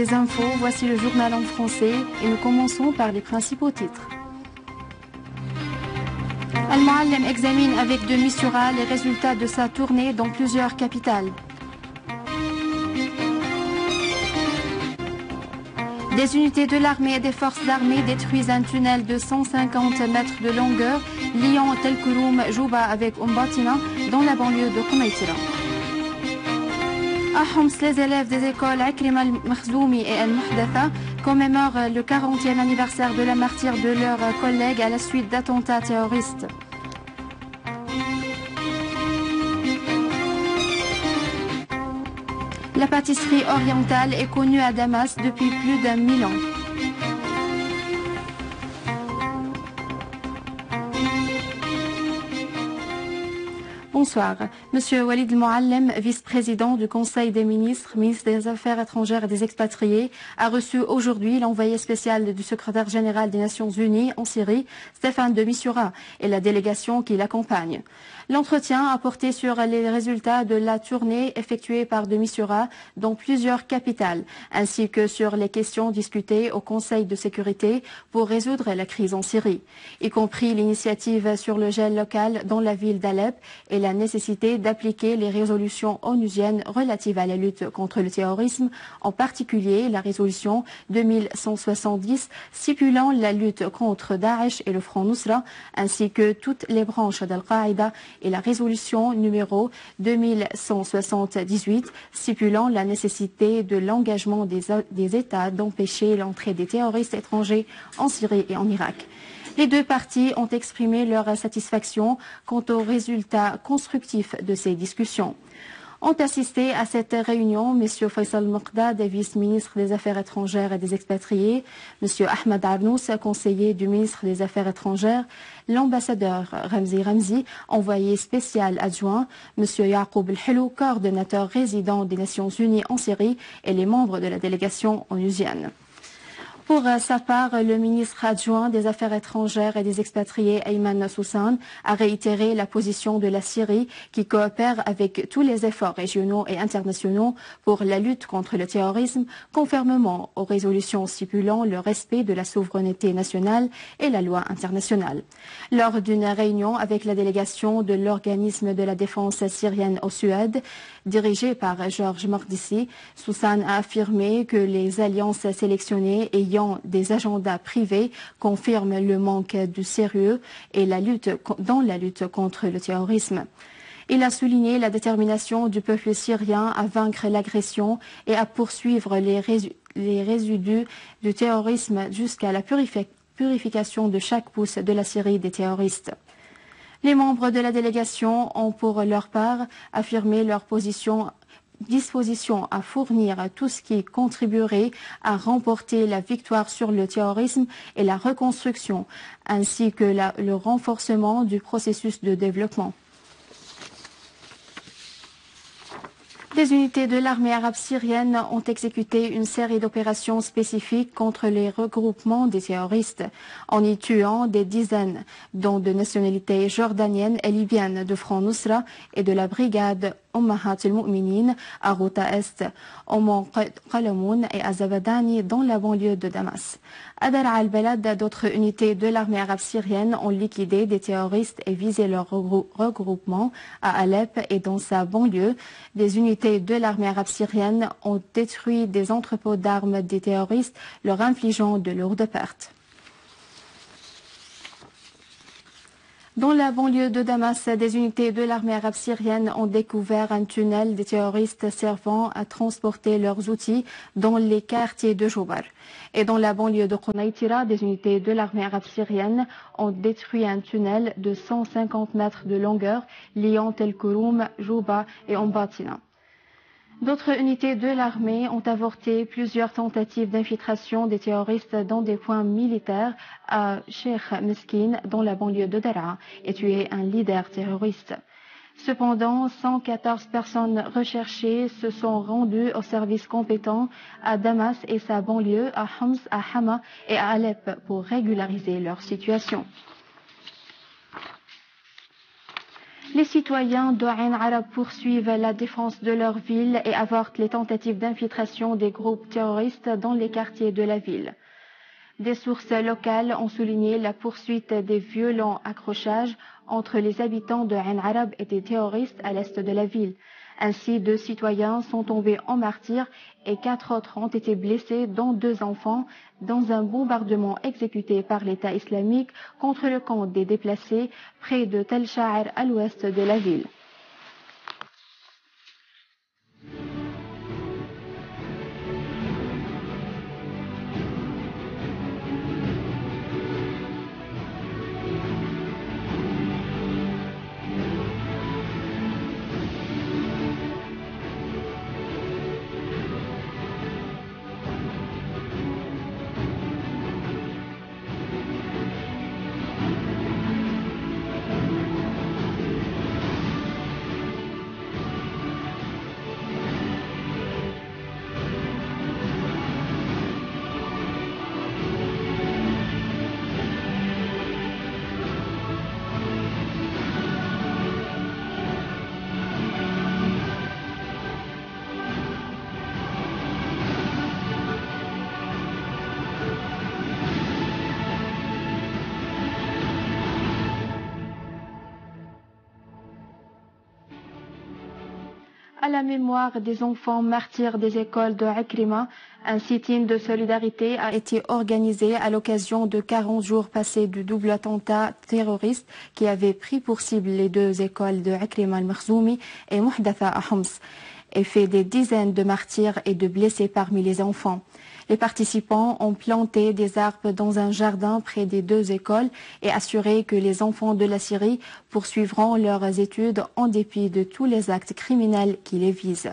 des infos, voici le journal en français et nous commençons par les principaux titres. Al-Muallim examine avec demi-sura les résultats de sa tournée dans plusieurs capitales. Des unités de l'armée et des forces armées détruisent un tunnel de 150 mètres de longueur liant Tel Kouroum, Jouba avec Umbatina dans la banlieue de Quneitira. À Homs, les élèves des écoles Akrima al-Makhzoumi et al-Muhdatha commémorent le 40e anniversaire de la martyre de leurs collègues à la suite d'attentats terroristes. La pâtisserie orientale est connue à Damas depuis plus d'un 1000 ans. Bonsoir. Monsieur Walid Al-Muallim, vice-président du Conseil des ministres, ministre des Affaires étrangères et des expatriés, a reçu aujourd'hui l'envoyé spécial du secrétaire général des Nations Unies en Syrie, Stéphane de Mistura, et la délégation qui l'accompagne. L'entretien a porté sur les résultats de la tournée effectuée par de Mistura dans plusieurs capitales, ainsi que sur les questions discutées au Conseil de sécurité pour résoudre la crise en Syrie, y compris l'initiative sur le gel local dans la ville d'Alep et la nécessité d'appliquer les résolutions onusiennes relatives à la lutte contre le terrorisme, en particulier la résolution 2170 stipulant la lutte contre Daesh et le Front Nusra, ainsi que toutes les branches d'Al-Qaïda, et la résolution numéro 2178 stipulant la nécessité de l'engagement des États d'empêcher l'entrée des terroristes étrangers en Syrie et en Irak. Les deux parties ont exprimé leur satisfaction quant aux résultats constructifs de ces discussions. Ont assisté à cette réunion M. Faisal Moqdad, vice-ministre des Affaires étrangères et des expatriés, M. Ahmed Arnous, conseiller du ministre des Affaires étrangères, l'ambassadeur Ramzi, envoyé spécial adjoint, M. Yaqoub El-Helou, coordonnateur résident des Nations Unies en Syrie et les membres de la délégation onusienne. Pour sa part, le ministre adjoint des Affaires étrangères et des expatriés, Ayman Soussan, a réitéré la position de la Syrie qui coopère avec tous les efforts régionaux et internationaux pour la lutte contre le terrorisme, conformément aux résolutions stipulant le respect de la souveraineté nationale et la loi internationale. Lors d'une réunion avec la délégation de l'organisme de la défense syrienne au Suède, dirigée par Georges Mordissi, Soussan a affirmé que les alliances sélectionnées ayant des agendas privés confirment le manque de sérieux et dans la lutte contre le terrorisme. Il a souligné la détermination du peuple syrien à vaincre l'agression et à poursuivre les résidus du terrorisme jusqu'à la purification de chaque pouce de la Syrie des terroristes. Les membres de la délégation ont pour leur part affirmé leur disposition à fournir tout ce qui contribuerait à remporter la victoire sur le terrorisme et la reconstruction, ainsi que le renforcement du processus de développement. Des unités de l'armée arabe syrienne ont exécuté une série d'opérations spécifiques contre les regroupements des terroristes, en y tuant des dizaines, dont de nationalités jordaniennes et libyennes de Front Nusra et de la brigade Ummahat al-Mu'minin à Ghouta Est, Oman Qalamoun et à Zabadani dans la banlieue de Damas. À Dar al-Balad, d'autres unités de l'armée arabe syrienne ont liquidé des terroristes et visé leur regroupement à Alep et dans sa banlieue. Des unités de l'armée arabe syrienne ont détruit des entrepôts d'armes des terroristes, leur infligeant de lourdes pertes. Dans la banlieue de Damas, des unités de l'armée arabe syrienne ont découvert un tunnel des terroristes servant à transporter leurs outils dans les quartiers de Joubar. Et dans la banlieue de Quneitira, des unités de l'armée arabe syrienne ont détruit un tunnel de 150 mètres de longueur liant Tel Kouroum, Jouba et Umbatina. D'autres unités de l'armée ont avorté plusieurs tentatives d'infiltration des terroristes dans des points militaires à Sheikh Meskin, dans la banlieue de Daraa, et tué un leader terroriste. Cependant, 114 personnes recherchées se sont rendues aux services compétents à Damas et sa banlieue, à Homs, à Hama et à Alep pour régulariser leur situation. Les citoyens de Ain Arab poursuivent la défense de leur ville et avortent les tentatives d'infiltration des groupes terroristes dans les quartiers de la ville. Des sources locales ont souligné la poursuite des violents accrochages entre les habitants de Ain Arab et des terroristes à l'est de la ville. Ainsi, 2 citoyens sont tombés en martyrs et 4 autres ont été blessés, dont 2 enfants, dans un bombardement exécuté par l'État islamique contre le camp des déplacés près de Tel Sha'ar à l'ouest de la ville. À la mémoire des enfants martyrs des écoles de Ikrima, un sit-in de solidarité a été organisé à l'occasion de 40 jours passés du double attentat terroriste qui avait pris pour cible les 2 écoles de Ikrima al-Makhzoumi et Muhdatha à Homs, et fait des dizaines de martyrs et de blessés parmi les enfants. Les participants ont planté des arbres dans un jardin près des 2 écoles et assuré que les enfants de la Syrie poursuivront leurs études en dépit de tous les actes criminels qui les visent.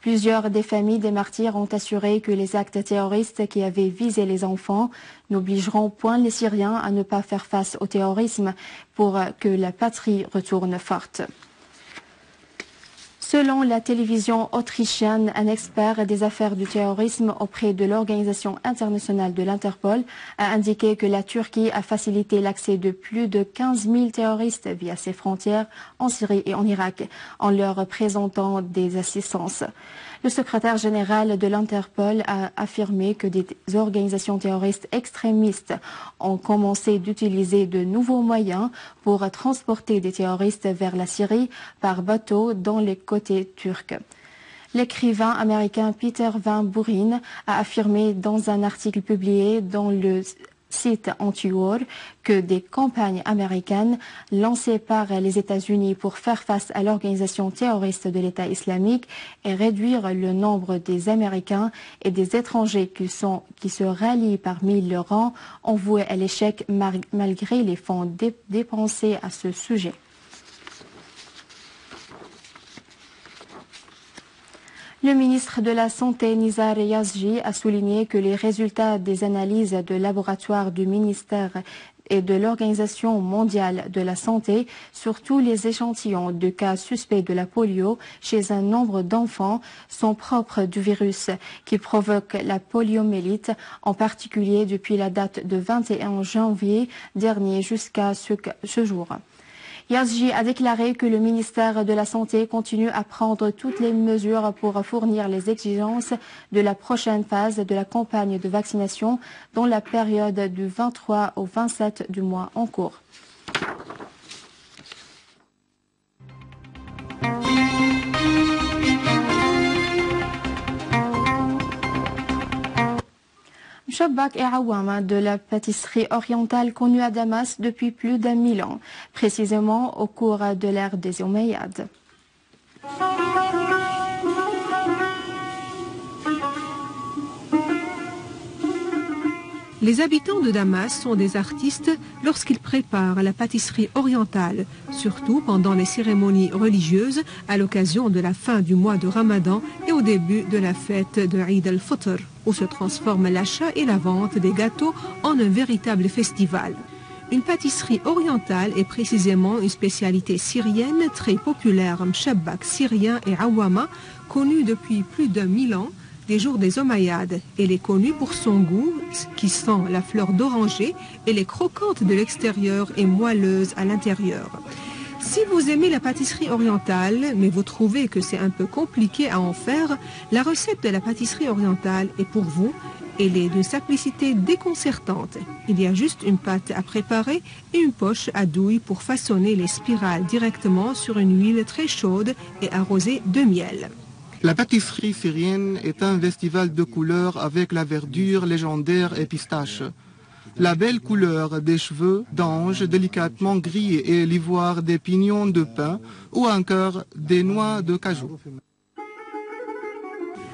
Plusieurs des familles des martyrs ont assuré que les actes terroristes qui avaient visé les enfants n'obligeront point les Syriens à ne pas faire face au terrorisme pour que la patrie retourne forte. Selon la télévision autrichienne, un expert des affaires du terrorisme auprès de l'Organisation internationale de l'Interpol a indiqué que la Turquie a facilité l'accès de plus de 15 000 terroristes via ses frontières en Syrie et en Irak, en leur présentant des assistances. Le secrétaire général de l'Interpol a affirmé que des organisations terroristes extrémistes ont commencé d'utiliser de nouveaux moyens pour transporter des terroristes vers la Syrie par bateau dans les côtés turcs. L'écrivain américain Peter Van Buren a affirmé dans un article publié dans le site anti-war que des campagnes américaines lancées par les États-Unis pour faire face à l'organisation terroriste de l'État islamique et réduire le nombre des Américains et des étrangers qui se rallient parmi leurs rangs ont voué à l'échec malgré les fonds dépensés à ce sujet. Le ministre de la Santé, Nizar Yazji, a souligné que les résultats des analyses de laboratoire du ministère et de l'Organisation mondiale de la santé sur tous les échantillons de cas suspects de la polio chez un nombre d'enfants sont propres du virus qui provoque la poliomyélite, en particulier depuis la date de 21 janvier dernier jusqu'à ce jour. Yazji a déclaré que le ministère de la Santé continue à prendre toutes les mesures pour fournir les exigences de la prochaine phase de la campagne de vaccination dans la période du 23 au 27 du mois en cours. Mchabbak et Awama de la pâtisserie orientale connue à Damas depuis plus d'1000 ans, précisément au cours de l'ère des Omeyyades. Les habitants de Damas sont des artistes lorsqu'ils préparent la pâtisserie orientale, surtout pendant les cérémonies religieuses à l'occasion de la fin du mois de Ramadan et au début de la fête de Eid al-Fitr, où se transforment l'achat et la vente des gâteaux en un véritable festival. Une pâtisserie orientale est précisément une spécialité syrienne très populaire, mchabbak syrien et awama, connu depuis plus d'1000 ans, des jours des Omeyyades. Elle est connue pour son goût, qui sent la fleur d'oranger. Elle est croquante de l'extérieur et moelleuse à l'intérieur. Si vous aimez la pâtisserie orientale, mais vous trouvez que c'est un peu compliqué à en faire, la recette de la pâtisserie orientale est pour vous. Elle est d'une simplicité déconcertante. Il y a juste une pâte à préparer et une poche à douille pour façonner les spirales directement sur une huile très chaude et arrosée de miel. La pâtisserie syrienne est un festival de couleurs avec la verdure légendaire et pistache. La belle couleur des cheveux d'ange délicatement grillés et l'ivoire des pignons de pin ou encore des noix de cajou.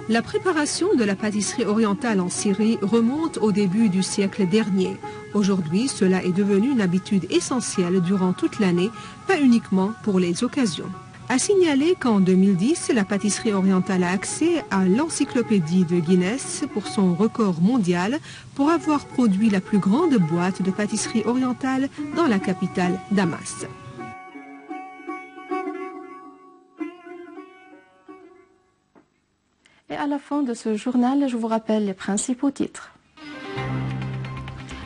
La préparation de la pâtisserie orientale en Syrie remonte au début du siècle dernier. Aujourd'hui, cela est devenu une habitude essentielle durant toute l'année, pas uniquement pour les occasions. À signaler qu'en 2010, la pâtisserie orientale a accès à l'encyclopédie de Guinness pour son record mondial pour avoir produit la plus grande boîte de pâtisserie orientale dans la capitale Damas. Et à la fin de ce journal, je vous rappelle les principaux titres.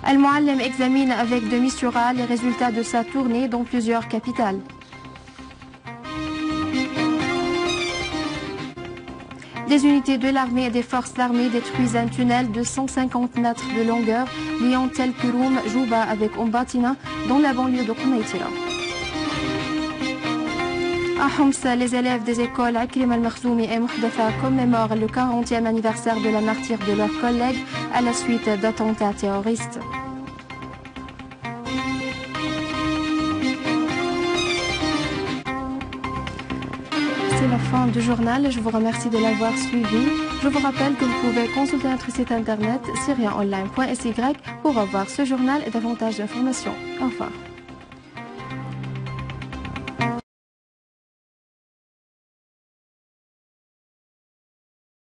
Al-Muallim examine avec de Mistura les résultats de sa tournée dans plusieurs capitales. Des unités de l'armée et des forces armées détruisent un tunnel de 150 mètres de longueur liant Tel Kuroum, Jouba avec Ombatina dans la banlieue de Koumaïtira. À Homs, les élèves des écoles Akrim al-Makhzoumi et Muhdafa commémorent le 40e anniversaire de la martyre de leurs collègues à la suite d'attentats terroristes. C'est la fin du journal. Je vous remercie de l'avoir suivi. Je vous rappelle que vous pouvez consulter notre site internet syrienonline.sy pour avoir ce journal et davantage d'informations. Au revoir.